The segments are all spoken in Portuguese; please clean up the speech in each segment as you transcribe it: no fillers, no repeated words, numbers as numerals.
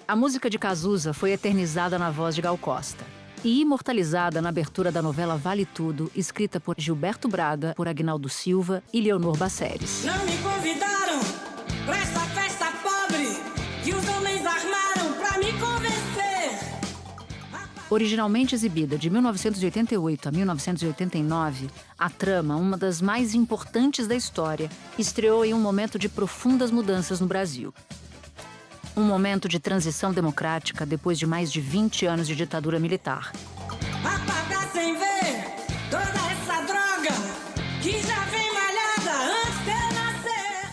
A música de Cazuza foi eternizada na voz de Gal Costa e imortalizada na abertura da novela Vale Tudo, escrita por Gilberto Braga, por Aguinaldo Silva e Leonor Basseres. Não me convidaram pra essa festa pobre que os homens armaram pra me convencer. Originalmente exibida de 1988 a 1989, a trama, uma das mais importantes da história, estreou em um momento de profundas mudanças no Brasil. Um momento de transição democrática depois de mais de 20 anos de ditadura militar. Apagar sem ver toda essa droga que já vem malhada antes de eu nascer.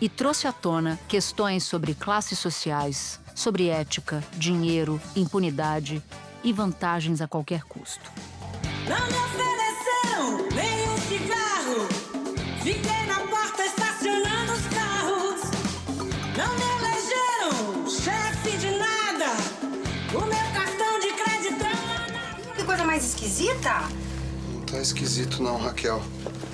E trouxe à tona questões sobre classes sociais, sobre ética, dinheiro, impunidade e vantagens a qualquer custo. Não me ofereceram nem um cigarro. Fiquei na porta estacionando os carros. Não me elegeram chefe de nada. O meu cartão de crédito... Que coisa mais esquisita. Não tá esquisito não, Raquel.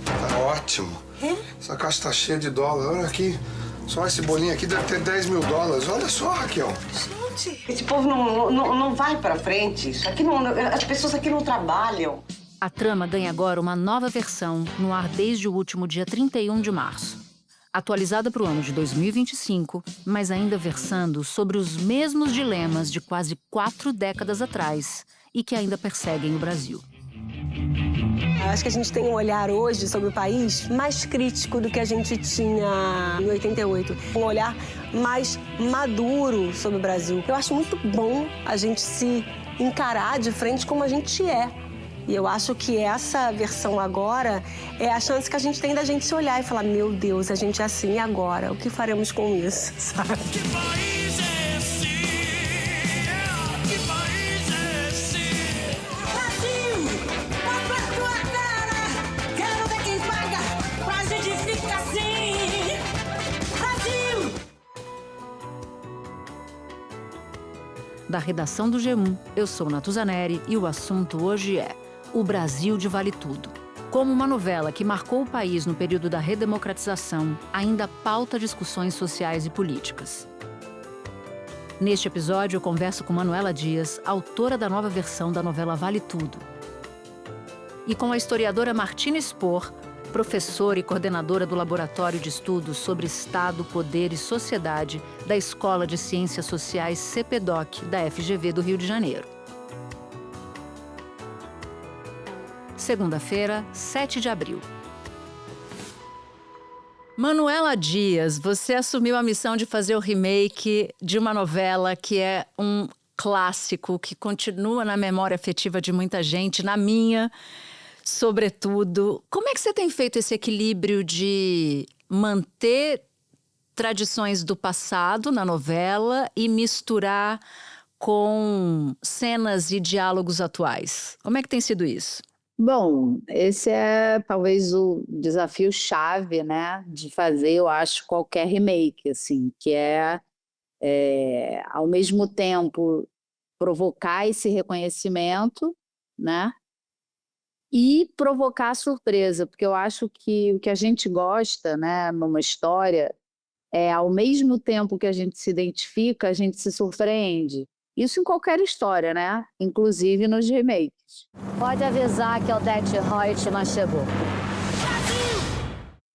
Tá ótimo. É? Essa caixa tá cheia de dólar. Olha aqui. Só esse bolinho aqui deve ter 10 mil dólares. Olha só, Raquel. Esse povo não vai pra frente. Isso aqui não, as pessoas aqui não trabalham. A trama ganha agora uma nova versão no ar desde o último dia 31 de março. Atualizada para o ano de 2025, mas ainda versando sobre os mesmos dilemas de quase 4 décadas atrás e que ainda perseguem o Brasil. Acho que a gente tem um olhar hoje sobre o país mais crítico do que a gente tinha em 88. Um olhar mais maduro sobre o Brasil. Eu acho muito bom a gente se encarar de frente como a gente é. E eu acho que essa versão agora é a chance que a gente tem da gente se olhar e falar: meu Deus, a gente é assim, e agora? O que faremos com isso, sabe? Que país é esse? Que país é esse? Brasil, mostra a tua cara. Quero ver quem paga pra gente ficar assim. Brasil! Da redação do G1, eu sou Natuzaneri e o assunto hoje é o Brasil de Vale Tudo. Como uma novela que marcou o país no período da redemocratização, ainda pauta discussões sociais e políticas. Neste episódio, eu converso com Manuela Dias, autora da nova versão da novela Vale Tudo. E com a historiadora Martina Spohr, professora e coordenadora do Laboratório de Estudos sobre Estado, Poder e Sociedade da Escola de Ciências Sociais CPDOC da FGV do Rio de Janeiro. Segunda-feira, 7 de abril. Manuela Dias, você assumiu a missão de fazer o remake de uma novela que é um clássico, que continua na memória afetiva de muita gente, na minha, sobretudo. Como é que você tem feito esse equilíbrio de manter tradições do passado na novela e misturar com cenas e diálogos atuais? Como é que tem sido isso? Bom, esse é talvez o desafio-chave, né, de fazer, eu acho, qualquer remake, assim, que é, ao mesmo tempo, provocar esse reconhecimento, né, e provocar surpresa, porque eu acho que o que a gente gosta, né, numa história, é, ao mesmo tempo que a gente se identifica, a gente se surpreende. Isso em qualquer história, né? Inclusive nos remakes. Pode avisar que Odete Reutemann chegou.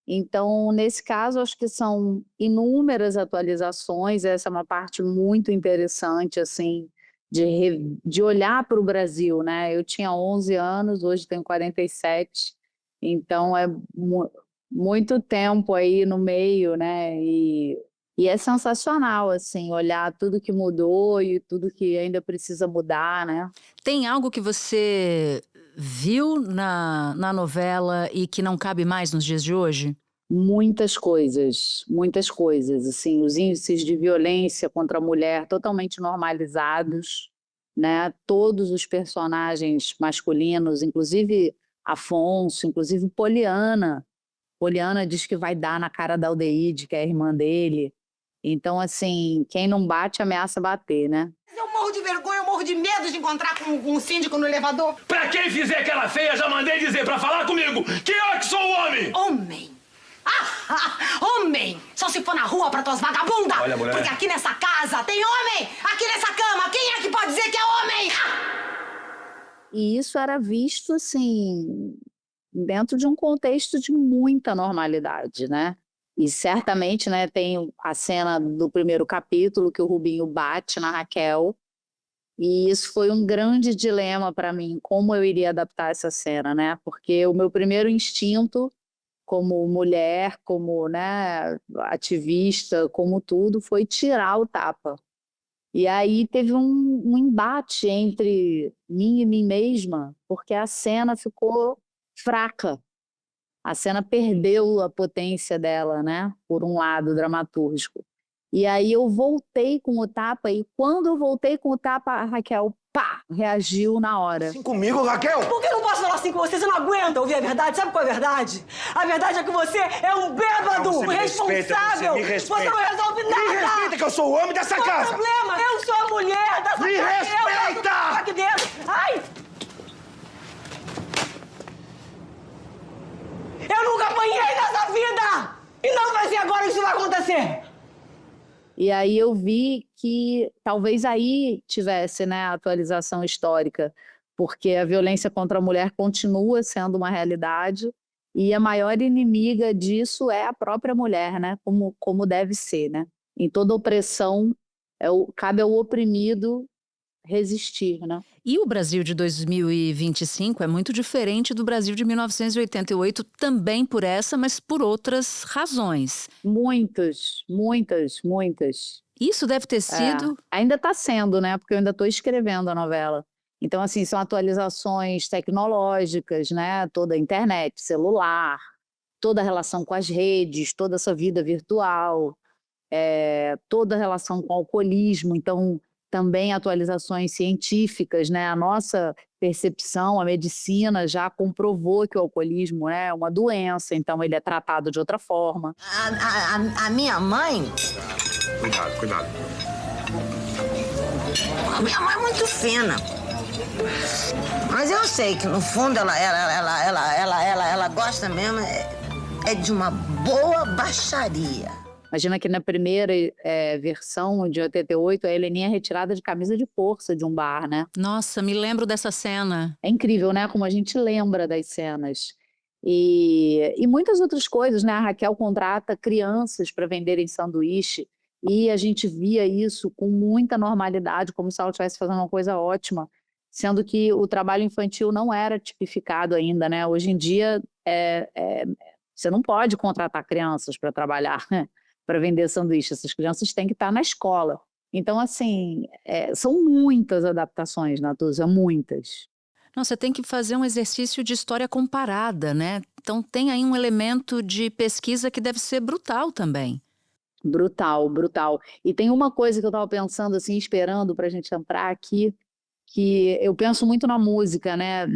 Então, nesse caso, acho que são inúmeras atualizações. Essa é uma parte muito interessante, assim, de olhar para o Brasil, né? Eu tinha 11 anos, hoje tenho 47. Então, é muito tempo aí no meio, né? E é sensacional, assim, olhar tudo que mudou e tudo que ainda precisa mudar, né? Tem algo que você viu na novela e que não cabe mais nos dias de hoje? Muitas coisas, assim, os índices de violência contra a mulher totalmente normalizados, né? Todos os personagens masculinos, inclusive Afonso, inclusive Poliana. Poliana diz que vai dar na cara da Aldeide, que é a irmã dele. Então, assim, quem não bate, ameaça bater, né? Eu morro de vergonha, eu morro de medo de encontrar com um síndico no elevador. Pra quem fizer aquela feia, já mandei dizer pra falar comigo que eu que sou o homem! Homem? Homem! Só se for na rua pra tuas vagabundas! Olha, mulher. Porque aqui nessa casa tem homem! Aqui nessa cama, quem é que pode dizer que é homem? E isso era visto, assim, dentro de um contexto de muita normalidade, né? E certamente, né, tem a cena do primeiro capítulo que o Rubinho bate na Raquel, e isso foi um grande dilema para mim, como eu iria adaptar essa cena, né? Porque o meu primeiro instinto como mulher, como, né, ativista, como tudo, foi tirar o tapa. E aí teve um embate entre mim e mim mesma, porque a cena ficou fraca. A cena perdeu a potência dela, né? Por um lado dramaturgico. E aí eu voltei com o tapa, e quando eu voltei com o tapa, a Raquel, pá, reagiu na hora. Assim comigo, Raquel? Por que eu não posso falar assim com você? Você não aguenta ouvir a verdade? Sabe qual é a verdade? A verdade é que você é um bêbado, Você me respeita, irresponsável. você me respeita. Você não resolve nada. Me respeita que eu sou o homem dessa Qual o casa. problema? Eu sou a mulher dessa Me casa. respeita! Eu aqui dentro. Ai! Eu nunca apanhei nessa vida! E não vai ser agora que isso vai acontecer! E aí eu vi que talvez aí tivesse, né, a atualização histórica, porque a violência contra a mulher continua sendo uma realidade e a maior inimiga disso é a própria mulher, né, como deve ser, né? Em toda opressão, cabe ao oprimido resistir, né? E o Brasil de 2025 é muito diferente do Brasil de 1988, também por essa, mas por outras razões. Muitas. Isso deve ter sido... Ainda está sendo, né? Porque eu ainda estou escrevendo a novela. Então, assim, são atualizações tecnológicas, né? Toda a internet, celular, toda a relação com as redes, toda essa vida virtual, toda a relação com o alcoolismo. Então, também atualizações científicas, né? A nossa percepção, a medicina já comprovou que o alcoolismo é uma doença, então ele é tratado de outra forma. A minha mãe... Cuidado. A minha mãe é muito fina. Mas eu sei que no fundo ela gosta mesmo de uma boa baixaria. Imagina que na primeira versão de 88, a Heleninha é retirada de camisa de força de um bar, né? Nossa, me lembro dessa cena. É incrível, né? Como a gente lembra das cenas. E muitas outras coisas, né? A Raquel contrata crianças para venderem sanduíche e a gente via isso com muita normalidade, como se ela estivesse fazendo uma coisa ótima, sendo que o trabalho infantil não era tipificado ainda, né? Hoje em dia, você não pode contratar crianças para trabalhar, né? Para vender sanduíche. Essas crianças têm que estar na escola. Então, assim, são muitas adaptações, Natuza, muitas. Não, você tem que fazer um exercício de história comparada, né? Então tem aí um elemento de pesquisa que deve ser brutal também. Brutal. E tem uma coisa que eu estava pensando, assim, esperando para a gente entrar aqui, que eu penso muito na música, né?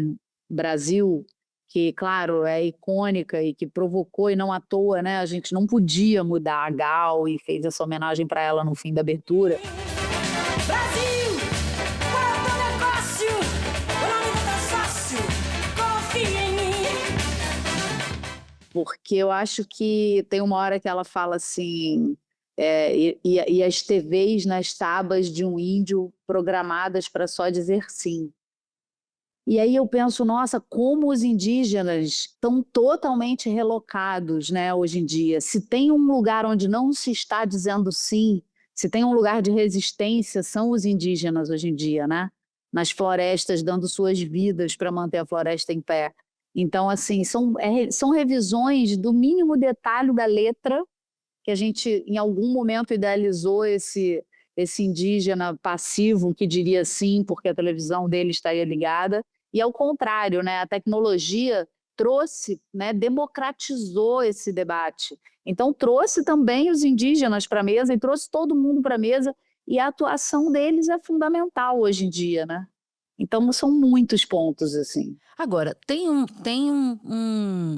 Brasil, que, claro, é icônica e que provocou, e não à toa, né? A gente não podia mudar a Gal e fez essa homenagem para ela no fim da abertura. Brasil, qual é o teu negócio? O nome do teu sócio, confia em mim. Porque eu acho que tem uma hora que ela fala assim, e as TVs nas tabas de um índio programadas para só dizer sim. E aí eu penso, nossa, como os indígenas estão totalmente relocados, né, hoje em dia. Se tem um lugar onde não se está dizendo sim, se tem um lugar de resistência, são os indígenas hoje em dia, né? Nas florestas, dando suas vidas para manter a floresta em pé. Então, assim, são revisões do mínimo detalhe da letra, que a gente, em algum momento, idealizou esse indígena passivo que diria sim, porque a televisão dele estaria ligada. E ao contrário, né, a tecnologia trouxe, né, democratizou esse debate. Então trouxe também os indígenas para a mesa e trouxe todo mundo para a mesa, e a atuação deles é fundamental hoje em dia, né? Então são muitos pontos assim. Agora, tem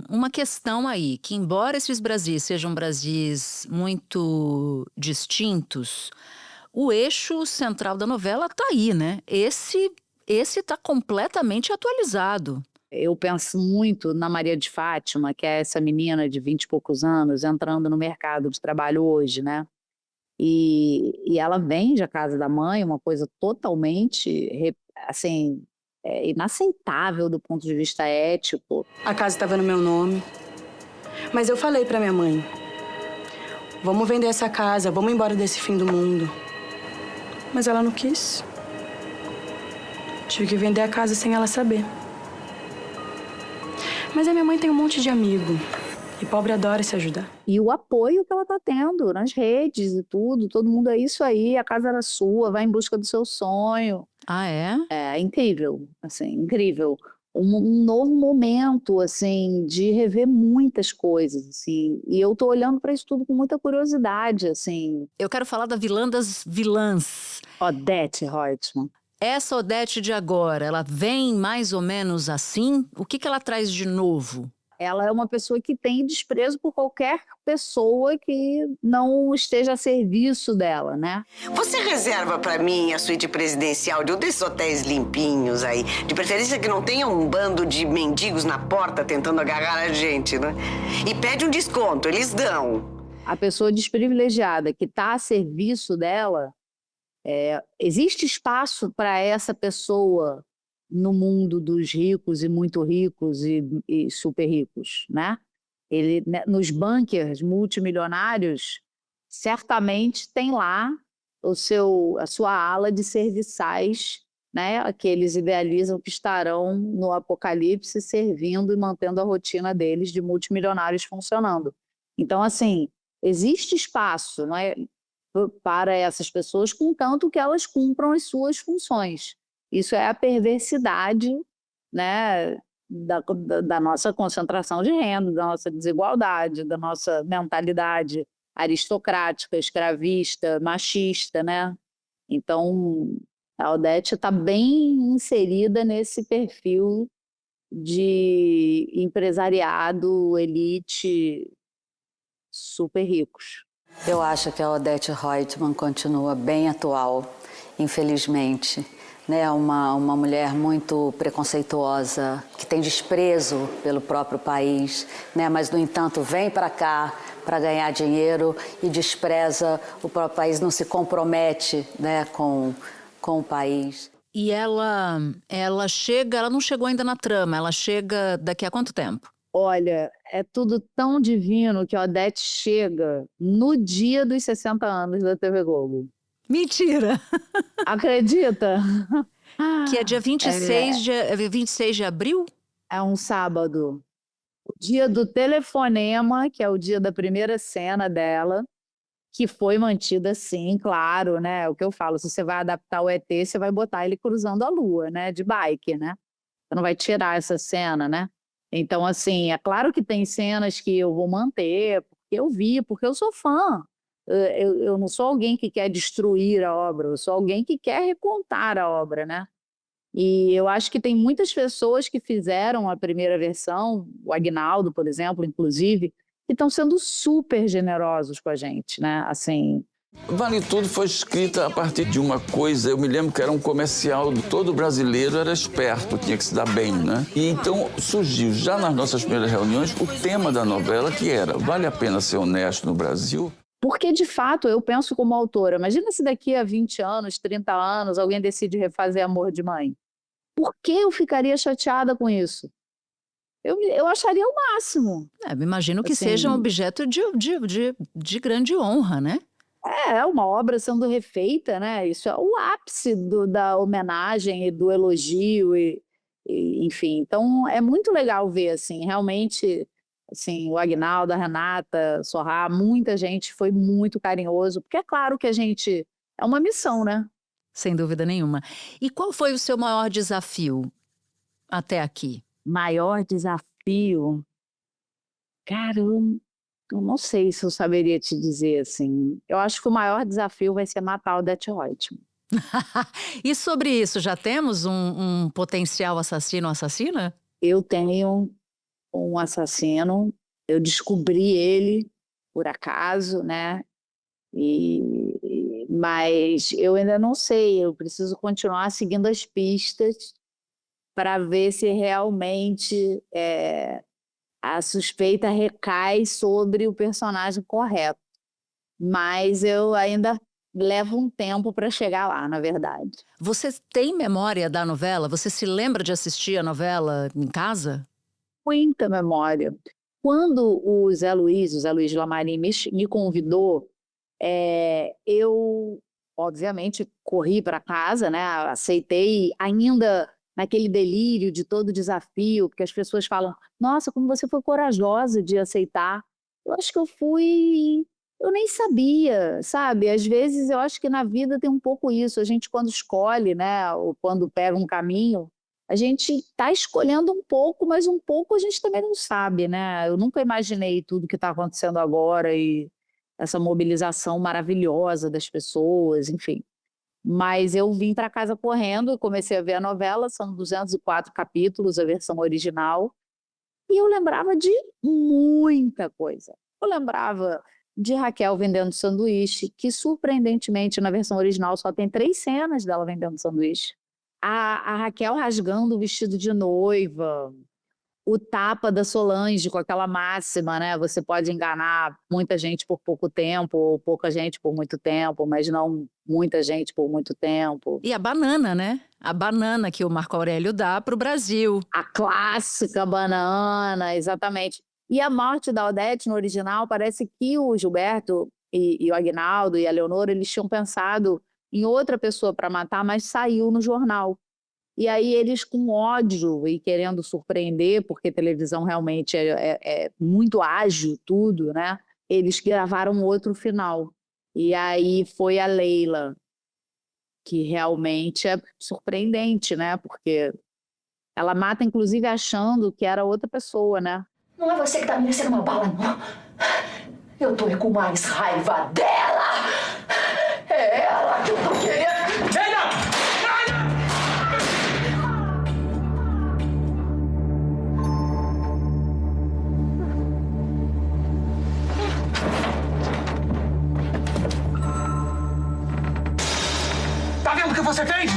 uma questão aí, que embora esses Brasis sejam Brasis muito distintos, o eixo central da novela está aí, né? Esse está completamente atualizado. eu penso muito na Maria de Fátima, que é essa menina de 20 e poucos anos, entrando no mercado de trabalho hoje, né? E ela vende a casa da mãe, uma coisa totalmente, assim, inaceitável do ponto de vista ético. A casa estava no meu nome. Mas eu falei pra minha mãe, vamos vender essa casa, vamos embora desse fim do mundo. Mas ela não quis. Tive que vender a casa sem ela saber. Mas a minha mãe tem um monte de amigo. E pobre adora se ajudar. E o apoio que ela está tendo nas redes e tudo, todo mundo é isso aí, a casa era sua, vai em busca do seu sonho. Ah, é? É incrível, assim, incrível. Um novo momento, assim, de rever muitas coisas, assim. E eu tô olhando para isso tudo com muita curiosidade, assim. Eu quero falar da vilã das vilãs. Odete Roitman. Essa Odete de agora, ela vem mais ou menos assim? O que ela traz de novo? Ela é uma pessoa que tem desprezo por qualquer pessoa que não esteja a serviço dela, né? Você reserva pra mim a suíte presidencial de um desses hotéis limpinhos aí, de preferência que não tenha um bando de mendigos na porta tentando agarrar a gente, né? E pede um desconto, eles dão. A pessoa desprivilegiada que está a serviço dela, existe espaço para essa pessoa no mundo dos ricos e muito ricos e super ricos, né? Nos bunkers multimilionários, certamente tem lá a sua ala de serviçais, né? Que eles idealizam que estarão no apocalipse servindo e mantendo a rotina deles de multimilionários funcionando. Então, assim, existe espaço, não é, para essas pessoas, contanto que elas cumpram as suas funções. Isso é a perversidade, né, da nossa concentração de renda, da nossa desigualdade, da nossa mentalidade aristocrática, escravista, machista, né? Então, a Odete está bem inserida nesse perfil de empresariado, elite, super ricos. Eu acho que a Odete Roitman continua bem atual, infelizmente. Né, uma mulher muito preconceituosa, que tem desprezo pelo próprio país, né, mas, no entanto, vem para cá para ganhar dinheiro e despreza o próprio país, não se compromete, né, com o país. E ela não chegou ainda na trama, ela chega daqui a quanto tempo? Olha, é tudo tão divino que a Odete chega no dia dos 60 anos da TV Globo. Mentira! Acredita? Que é dia 26 de abril? É um sábado. O dia do telefonema, que é o dia da primeira cena dela, que foi mantida, sim, claro, né? O que eu falo, se você vai adaptar o ET, você vai botar ele cruzando a lua, né? De bike, né? Você não vai tirar essa cena, né? Então, assim, é claro que tem cenas que eu vou manter, porque eu vi, porque eu sou fã. Eu não sou alguém que quer destruir a obra, eu sou alguém que quer recontar a obra, né? E eu acho que tem muitas pessoas que fizeram a primeira versão, o Aguinaldo, por exemplo, inclusive, que estão sendo super generosos com a gente, né? Assim, Vale Tudo foi escrita a partir de uma coisa, eu me lembro que era um comercial, todo brasileiro era esperto, tinha que se dar bem, né? E então surgiu, já nas nossas primeiras reuniões, o tema da novela, que era: vale a pena ser honesto no Brasil? porque, de fato, eu penso como autora, imagina se daqui a 20 anos, 30 anos, alguém decide refazer Amor de Mãe. Por que eu ficaria chateada com isso? Eu acharia o máximo. Me imagino que Assim, seja um objeto de grande honra, né? É uma obra sendo refeita, né? Isso é o ápice da homenagem e do elogio, enfim. Então, é muito legal ver, assim, realmente, assim, o Aguinaldo, a Renata, Sorrah, muita gente foi muito carinhoso, porque é claro que a gente... É uma missão, né? Sem dúvida nenhuma. E qual foi o seu maior desafio até aqui? Maior desafio? Cara, eu não sei se eu saberia te dizer, assim. Eu acho que o maior desafio vai ser matar o Odete Roitman. E sobre isso, já temos um potencial assassino ou assassina? Eu tenho um assassino, eu descobri ele por acaso, né? Mas eu ainda não sei, eu preciso continuar seguindo as pistas para ver se realmente a suspeita recai sobre o personagem correto. Mas eu ainda levo um tempo para chegar lá, na verdade. Você tem memória da novela? Você se lembra de assistir a novela em casa? Muita memória. Quando o Zé Luiz Lamarim, me convidou, eu, obviamente, corri para casa, né? Aceitei, ainda naquele delírio de todo desafio, porque as pessoas falam, nossa, como você foi corajosa de aceitar. Eu acho que eu nem sabia, sabe? Às vezes eu acho que na vida tem um pouco isso, a gente quando escolhe, né, ou quando pega um caminho, a gente está escolhendo um pouco, mas um pouco a gente também não sabe, né? Eu nunca imaginei tudo que está acontecendo agora e essa mobilização maravilhosa das pessoas, enfim. Mas eu vim para casa correndo e comecei a ver a novela, são 204 capítulos, a versão original, e eu lembrava de muita coisa. Eu lembrava de Raquel vendendo sanduíche, que surpreendentemente na versão original só tem 3 cenas dela vendendo sanduíche. A Raquel rasgando o vestido de noiva, o tapa da Solange com aquela máxima, né? Você pode enganar muita gente por pouco tempo, ou pouca gente por muito tempo, mas não muita gente por muito tempo. E a banana, né? A banana que o Marco Aurélio dá para o Brasil. A clássica banana, exatamente. E a morte da Odete, no original, parece que o Gilberto e o Aguinaldo e a Leonor, eles tinham pensado em outra pessoa para matar, mas saiu no jornal. E aí eles, com ódio e querendo surpreender, porque televisão realmente é muito ágil tudo, né? Eles gravaram outro final. E aí foi a Leila, que realmente é surpreendente, né? Porque ela mata, inclusive, achando que era outra pessoa, né? Não é você que tá me descendo uma bala, não. Eu tô com mais raiva dela. É ela que eu tô querendo. Tá vendo o que você fez?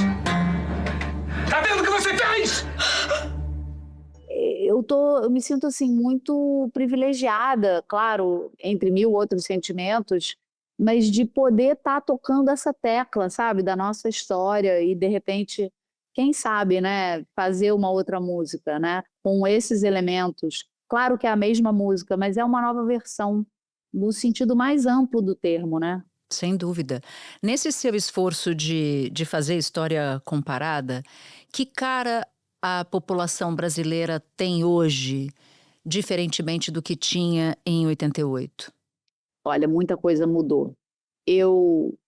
Tá vendo o que você fez? Eu me sinto assim muito privilegiada, claro, entre mil outros sentimentos, mas de poder estar tocando essa tecla, sabe, da nossa história e de repente, quem sabe, né, fazer uma outra música, né, com esses elementos. Claro que é a mesma música, mas é uma nova versão no sentido mais amplo do termo, né? Sem dúvida. Nesse seu esforço de fazer história comparada, que cara a população brasileira tem hoje, diferentemente do que tinha em 88? Olha, muita coisa mudou. Eu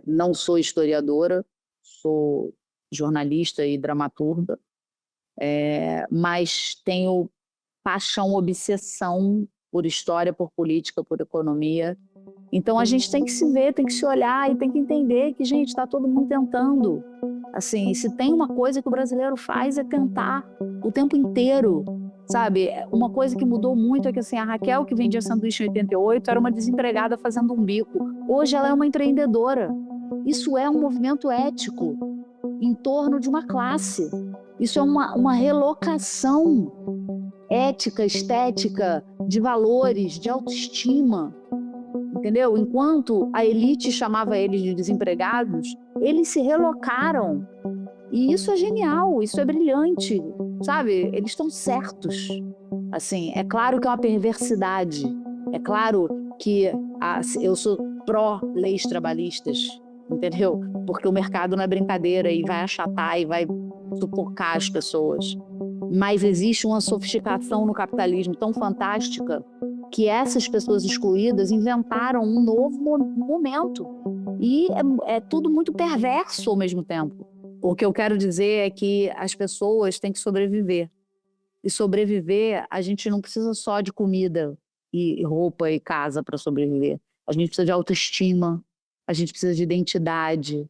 não sou historiadora, sou jornalista e dramaturga, mas tenho paixão, obsessão por história, por política, por economia. Então a gente tem que se ver, tem que se olhar e tem que entender que, gente, está todo mundo tentando. Assim, se tem uma coisa que o brasileiro faz é tentar o tempo inteiro, sabe? Uma coisa que mudou muito é que, assim, a Raquel, que vendia sanduíche em 88, era uma desempregada fazendo um bico. Hoje ela é uma empreendedora. Isso é um movimento ético em torno de uma classe. Isso é uma relocação ética, estética, de valores, de autoestima. Entendeu? Enquanto a elite chamava eles de desempregados, eles se relocaram. E isso é genial, isso é brilhante, sabe? Eles estão certos. Assim, é claro que é uma perversidade. É claro que eu sou pró-leis trabalhistas, entendeu? Porque o mercado não é brincadeira e vai achatar e vai sufocar as pessoas. Mas existe uma sofisticação no capitalismo tão fantástica que essas pessoas excluídas inventaram um novo momento. E é tudo muito perverso ao mesmo tempo. O que eu quero dizer é que as pessoas têm que sobreviver. E sobreviver, a gente não precisa só de comida e roupa e casa para sobreviver. A gente precisa de autoestima, a gente precisa de identidade,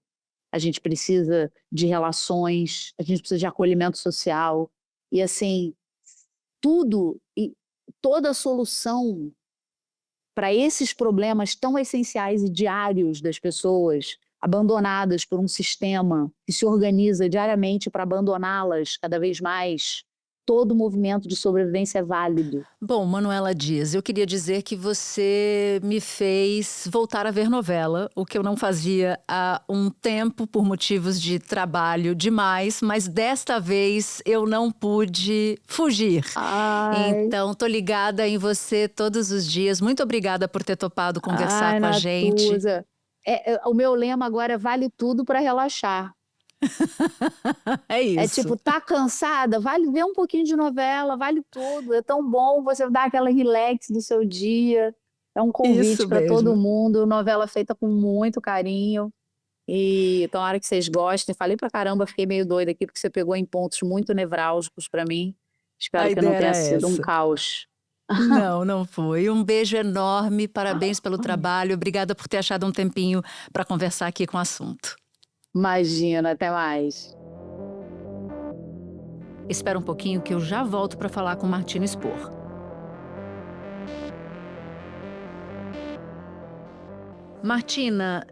a gente precisa de relações, a gente precisa de acolhimento social. E assim, tudo e toda a solução para esses problemas tão essenciais e diários das pessoas, abandonadas por um sistema que se organiza diariamente para abandoná-las cada vez mais, todo movimento de sobrevivência é válido. Bom, Manuela Dias, eu queria dizer que você me fez voltar a ver novela, o que eu não fazia há um tempo por motivos de trabalho demais, mas desta vez eu não pude fugir. Então, tô ligada em você todos os dias. Muito obrigada por ter topado conversar com a gente. Natuza. O meu lema agora é vale tudo para relaxar. É isso. É tipo, tá cansada? Vale ver um pouquinho de novela, vale tudo. É tão bom você dar aquela relax do seu dia. É um convite Isso para todo mesmo. mundo. Novela feita com muito carinho. E tomara que vocês gostem. Falei pra caramba, fiquei meio doida aqui, porque você pegou em pontos muito nevrálgicos para mim. Espero A que não ideia tenha era sido um essa. caos. Não, não foi. Um beijo enorme, parabéns pelo trabalho. Obrigada por ter achado um tempinho para conversar aqui com o assunto. Imagina, até mais. Espera um pouquinho que eu já volto para falar com Martina Spor. Martina,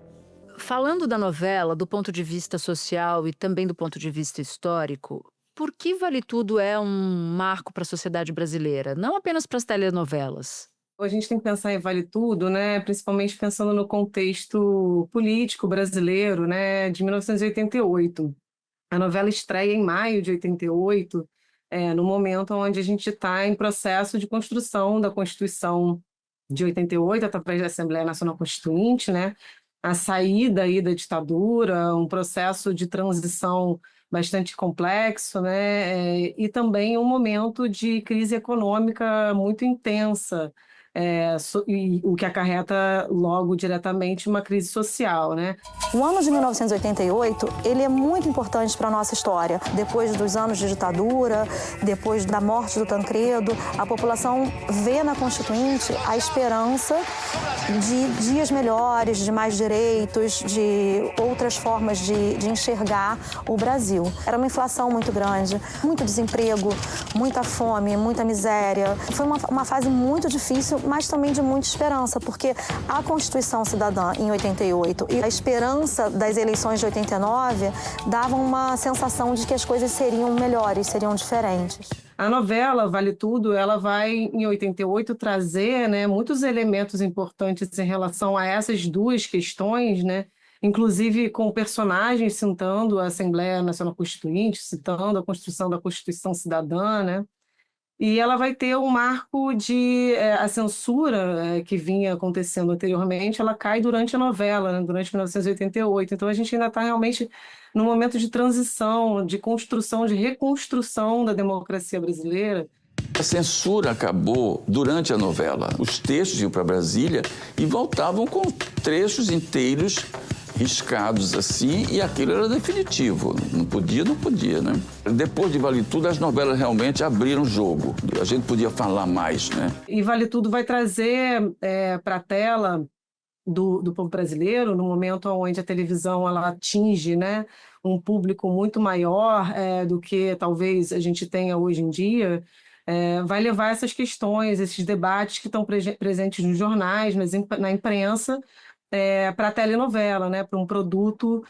falando da novela do ponto de vista social e também do ponto de vista histórico, por que Vale Tudo é um marco para a sociedade brasileira, não apenas para as telenovelas? A gente tem que pensar em Vale Tudo, né? Principalmente pensando no contexto político brasileiro, né? De 1988. A novela estreia em maio de 88, no momento onde a gente está em processo de construção da Constituição de 88, através da Assembleia Nacional Constituinte, né? A saída aí da ditadura, um processo de transição bastante complexo, né? E também um momento de crise econômica muito intensa, e o que acarreta logo diretamente uma crise social, né? O ano de 1988, ele é muito importante para a nossa história. Depois dos anos de ditadura, depois da morte do Tancredo, a população vê na Constituinte a esperança de dias melhores, de mais direitos, de outras formas de enxergar o Brasil. Era uma inflação muito grande, muito desemprego, muita fome, muita miséria. Foi uma fase muito difícil, mas também de muita esperança, porque a Constituição Cidadã, em 88, e a esperança das eleições de 89 davam uma sensação de que as coisas seriam melhores, seriam diferentes. A novela Vale Tudo, ela vai, em 88, trazer, né, muitos elementos importantes em relação a essas duas questões, né? Inclusive com personagens citando a Assembleia Nacional Constituinte, citando a construção da Constituição Cidadã, né? E ela vai ter um marco de... a censura que vinha acontecendo anteriormente, ela cai durante a novela, né, durante 1988. Então a gente ainda está realmente num momento de transição, de construção, de reconstrução da democracia brasileira. A censura acabou durante a novela. Os textos iam para Brasília e voltavam com trechos inteiros riscados assim, e aquilo era definitivo. Não podia, né? Depois de Vale Tudo, as novelas realmente abriram o jogo. A gente podia falar mais, né? E Vale Tudo vai trazer para a tela do povo brasileiro, no momento onde a televisão ela atinge, né, um público muito maior do que talvez a gente tenha hoje em dia, vai levar essas questões, esses debates que estão presentes nos jornais, na imprensa, para a telenovela, né, para um produto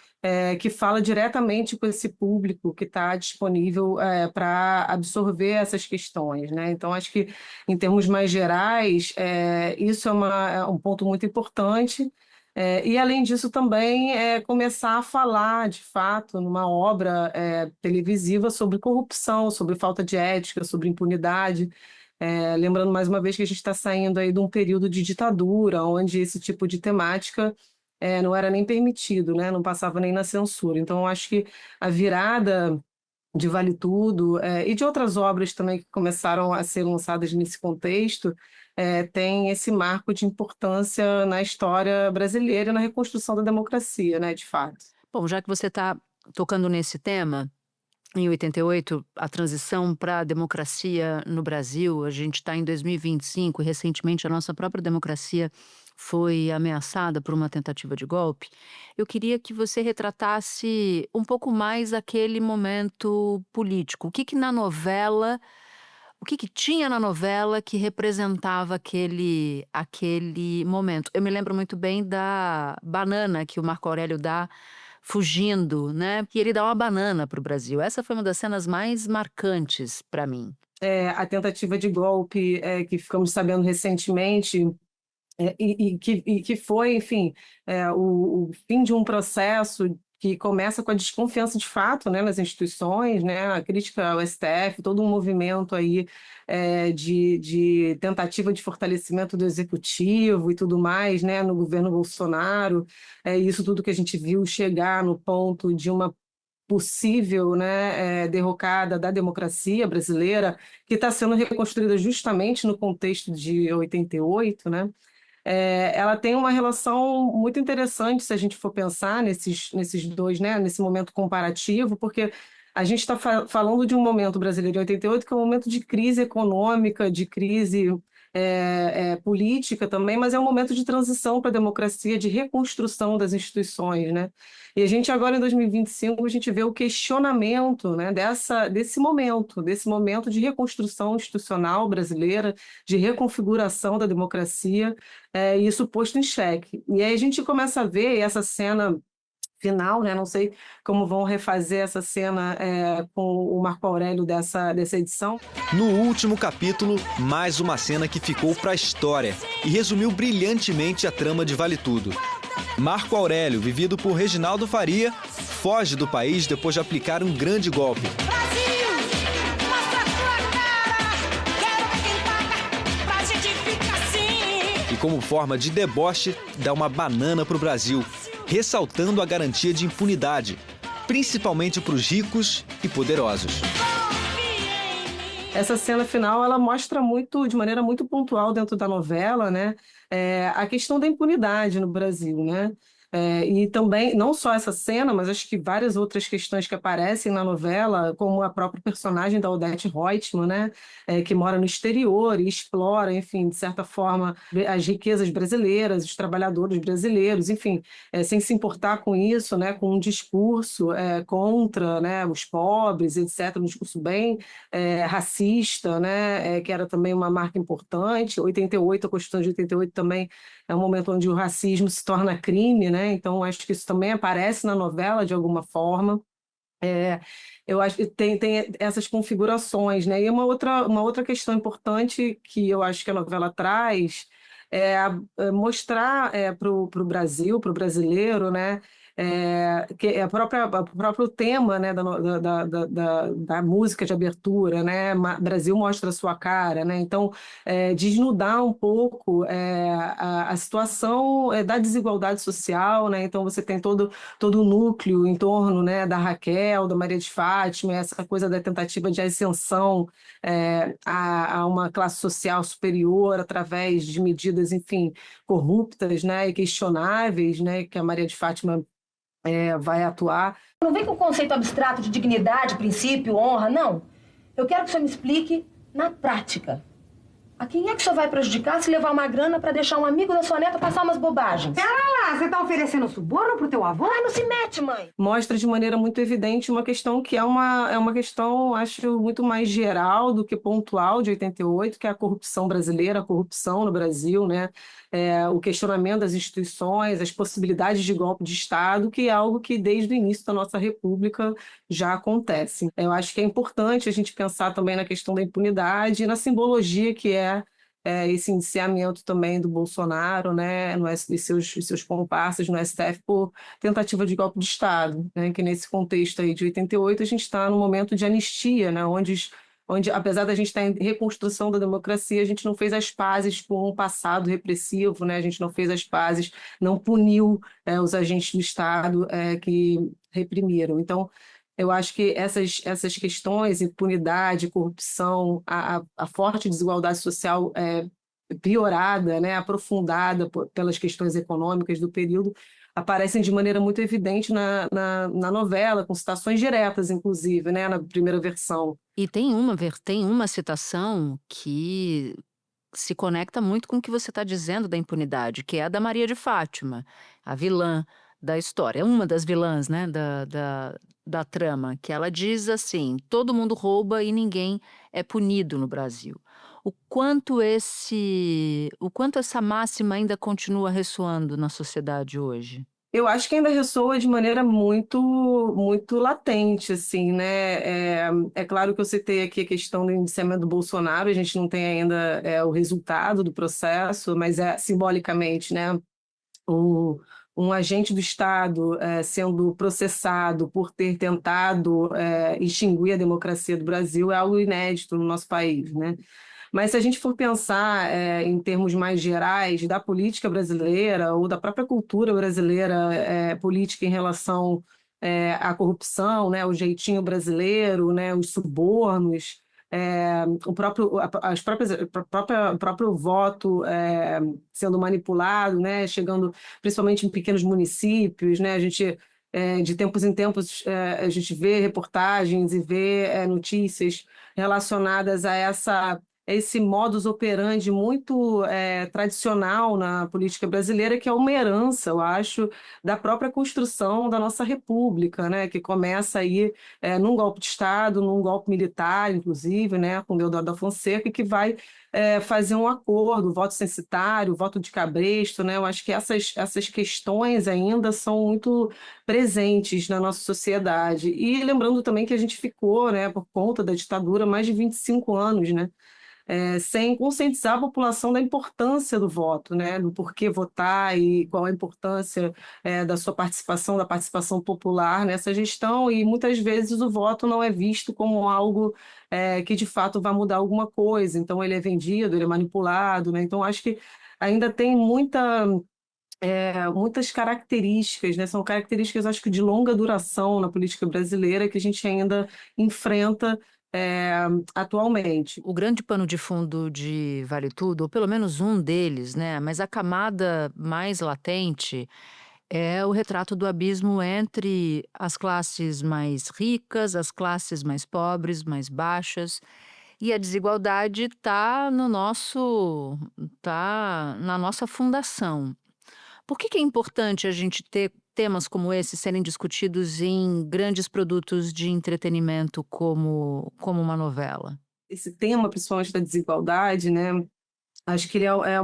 que fala diretamente com esse público que está disponível para absorver essas questões, né? Então, acho que, em termos mais gerais, isso é um ponto muito importante. E, além disso, também começar a falar, de fato, numa obra televisiva sobre corrupção, sobre falta de ética, sobre impunidade. Lembrando mais uma vez que a gente está saindo aí de um período de ditadura, onde esse tipo de temática não era nem permitido, né? Não passava nem na censura. Então, eu acho que a virada de Vale Tudo e de outras obras também que começaram a ser lançadas nesse contexto tem esse marco de importância na história brasileira e na reconstrução da democracia, né? De fato. Bom, já que você está tocando nesse tema, em 88, a transição para a democracia no Brasil, a gente está em 2025 e recentemente a nossa própria democracia foi ameaçada por uma tentativa de golpe. Eu queria que você retratasse um pouco mais aquele momento político. O que na novela O que tinha na novela que representava aquele momento? Eu me lembro muito bem da banana que o Marco Aurélio dá fugindo, né? E ele dá uma banana para o Brasil. Essa foi uma das cenas mais marcantes para mim. A tentativa de golpe que ficamos sabendo recentemente, e que foi, enfim, o fim de um processo que começa com a desconfiança de fato, né, nas instituições, né, a crítica ao STF, todo um movimento aí de tentativa de fortalecimento do executivo e tudo mais, né, no governo Bolsonaro, isso tudo que a gente viu chegar no ponto de uma possível, né, derrocada da democracia brasileira, que está sendo reconstruída justamente no contexto de 88, né? Ela tem uma relação muito interessante se a gente for pensar nesses dois, né, nesse momento comparativo, porque a gente está falando de um momento brasileiro em 88 que é um momento de crise econômica, de crise política também, mas é um momento de transição para a democracia, de reconstrução das instituições, né? E a gente agora em 2025 a gente vê o questionamento, né, desse momento de reconstrução institucional brasileira, de reconfiguração da democracia, e isso posto em xeque. E aí a gente começa a ver essa cena final, né? Não sei como vão refazer essa cena com o Marco Aurélio dessa edição. No último capítulo, mais uma cena que ficou para a história e resumiu brilhantemente a trama de Vale Tudo. Marco Aurélio, vivido por Reginaldo Faria, foge do país depois de aplicar um grande golpe. E como forma de deboche, dá uma banana para o Brasil, ressaltando a garantia de impunidade, principalmente para os ricos e poderosos. Essa cena final, ela mostra muito, de maneira muito pontual dentro da novela, né, a questão da impunidade no Brasil, né? E também, não só essa cena, mas acho que várias outras questões que aparecem na novela, como a própria personagem da Odete Roitman, né, que mora no exterior e explora, enfim, de certa forma, as riquezas brasileiras, os trabalhadores brasileiros, enfim, sem se importar com isso, né, com um discurso contra, né, os pobres, etc., um discurso bem racista, né, que era também uma marca importante. 88, a Constituição de 88 também é um momento onde o racismo se torna crime, né? Então, acho que isso também aparece na novela de alguma forma. Eu acho que tem essas configurações, né? E uma outra questão importante que eu acho que a novela traz mostrar para o Brasil, para o brasileiro, né? Que é o próprio tema, né, da música de abertura, né? Brasil mostra a sua cara, né? Então, desnudar um pouco a situação da desigualdade social, né? Então, você tem todo o núcleo em torno, né, da Raquel, da Maria de Fátima, essa coisa da tentativa de ascensão a uma classe social superior através de medidas, enfim, corruptas, né, e questionáveis, né, que a Maria de Fátima vai atuar. Não vem com o conceito abstrato de dignidade, princípio, honra, não. Eu quero que o senhor me explique na prática. A quem é que o senhor vai prejudicar se levar uma grana para deixar um amigo da sua neta passar umas bobagens? Pera lá, você tá oferecendo suborno pro teu avô? Ai, não se mete, mãe! Mostra de maneira muito evidente uma questão que é uma questão, acho, muito mais geral do que pontual de 88, que é a corrupção brasileira, a corrupção no Brasil, né? O questionamento das instituições, as possibilidades de golpe de Estado, que é algo que desde o início da nossa República já acontece. Eu acho que é importante a gente pensar também na questão da impunidade e na simbologia que esse indiciamento também do Bolsonaro, né, e seus comparsas no STF por tentativa de golpe de Estado, né, que nesse contexto aí de 88 a gente está num momento de anistia, né, onde apesar da gente estar em reconstrução da democracia, a gente não fez as pazes com um passado repressivo, né, a gente não fez as pazes, não puniu os agentes do Estado que reprimiram. Então, eu acho que essas questões, impunidade, corrupção, a forte desigualdade social piorada, né, aprofundada pelas questões econômicas do período, aparecem de maneira muito evidente na novela, com citações diretas, inclusive, né, na primeira versão. E tem uma citação que se conecta muito com o que você está dizendo da impunidade, que é a da Maria de Fátima, a vilã da história, uma das vilãs, né, da trama, que ela diz assim: todo mundo rouba e ninguém é punido no Brasil. O quanto essa máxima ainda continua ressoando na sociedade hoje? Eu acho que ainda ressoa de maneira muito, muito latente, assim, né? É claro que eu citei aqui a questão do indiciamento do Bolsonaro, a gente não tem ainda o resultado do processo, mas é simbolicamente, né? Um agente do Estado sendo processado por ter tentado extinguir a democracia do Brasil é algo inédito no nosso país, né? Mas se a gente for pensar em termos mais gerais da política brasileira ou da própria cultura brasileira política em relação à corrupção, né, o jeitinho brasileiro, né, os subornos, o próprio voto sendo manipulado, né, chegando principalmente em pequenos municípios, né, a gente de tempos em tempos a gente vê reportagens e vê notícias relacionadas a esse modus operandi muito tradicional na política brasileira, que é uma herança, eu acho, da própria construção da nossa república, né, que começa aí num golpe de Estado, num golpe militar, inclusive, né, com Deodoro da Fonseca, e que vai fazer um acordo, voto censitário, voto de cabresto, né, eu acho que essas questões ainda são muito presentes na nossa sociedade. E lembrando também que a gente ficou, né, por conta da ditadura, mais de 25 anos, né, sem conscientizar a população da importância do voto, né, do porquê votar e qual a importância da sua participação, da participação popular nessa gestão, e muitas vezes o voto não é visto como algo que de fato vai mudar alguma coisa, então ele é vendido, ele é manipulado, né, então acho que ainda tem muitas características, né? São características, acho que de longa duração na política brasileira que a gente ainda enfrenta atualmente. O grande pano de fundo de Vale Tudo, ou pelo menos um deles, né? Mas a camada mais latente é o retrato do abismo entre as classes mais ricas, as classes mais pobres, mais baixas. E a desigualdade está na nossa fundação. Por que é importante a gente ter temas como esse serem discutidos em grandes produtos de entretenimento como uma novela? Esse tema, principalmente da desigualdade, né? Acho que ele é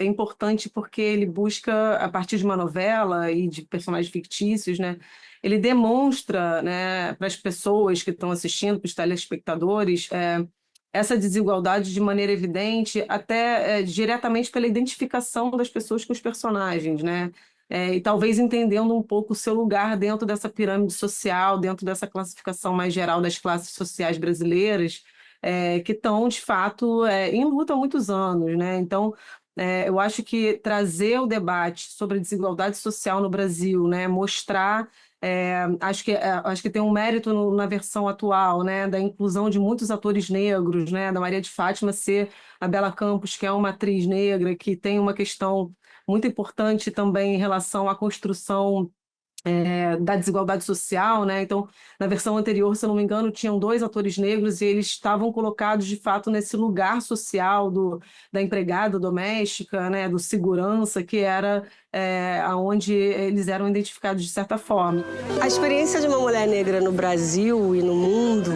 importante porque ele busca, a partir de uma novela e de personagens fictícios, né? Ele demonstra, né, para as pessoas que estão assistindo, para os telespectadores, essa desigualdade de maneira evidente, até diretamente pela identificação das pessoas com os personagens, né? E talvez entendendo um pouco o seu lugar dentro dessa pirâmide social, dentro dessa classificação mais geral das classes sociais brasileiras, que estão, de fato, em luta há muitos anos, né? Então, eu acho que trazer o debate sobre a desigualdade social no Brasil, né, mostrar acho que tem um mérito na versão atual, né, da inclusão de muitos atores negros, né, da Maria de Fátima ser a Bela Campos, que é uma atriz negra, que tem uma questão muito importante também em relação à construção da desigualdade social, né? Então, na versão anterior, se eu não me engano, tinham 2 atores negros e eles estavam colocados, de fato, nesse lugar social da empregada doméstica, né? Do segurança, que era onde eles eram identificados de certa forma. A experiência de uma mulher negra no Brasil e no mundo,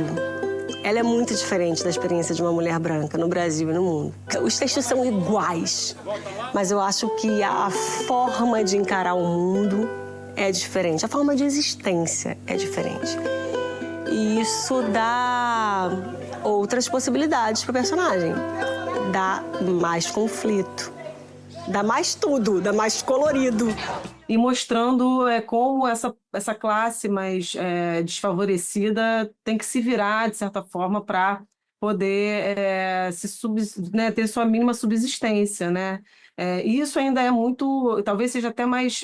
ela é muito diferente da experiência de uma mulher branca no Brasil e no mundo. Os textos são iguais, mas eu acho que a forma de encarar o mundo é diferente, a forma de existência é diferente. E isso dá outras possibilidades para o personagem. Dá mais conflito, dá mais tudo, dá mais colorido. E mostrando como essa classe mais desfavorecida tem que se virar, de certa forma, para poder ter sua mínima subsistência, né? E isso ainda é muito, talvez seja até mais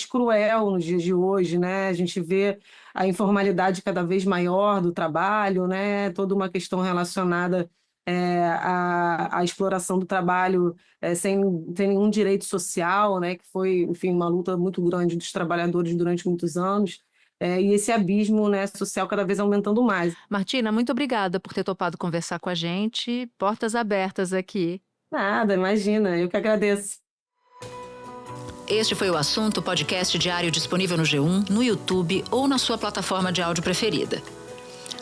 cruel nos dias de hoje, né? A gente vê a informalidade cada vez maior do trabalho, né? Toda uma questão relacionada à exploração do trabalho sem nenhum direito social, né? Que foi, enfim, uma luta muito grande dos trabalhadores durante muitos anos. E esse abismo, né, social cada vez aumentando mais. Martina, muito obrigada por ter topado conversar com a gente. Portas abertas aqui. Nada, imagina, eu que agradeço. Este foi o Assunto, podcast diário disponível no G1, no YouTube ou na sua plataforma de áudio preferida.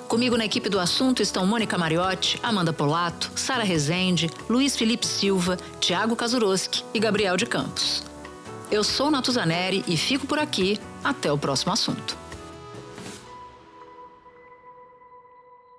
Comigo na equipe do Assunto estão Mônica Mariotti, Amanda Polato, Sara Rezende, Luiz Felipe Silva, Tiago Kazuroski e Gabriel de Campos. Eu sou Natuzaneri e fico por aqui. Até o próximo assunto.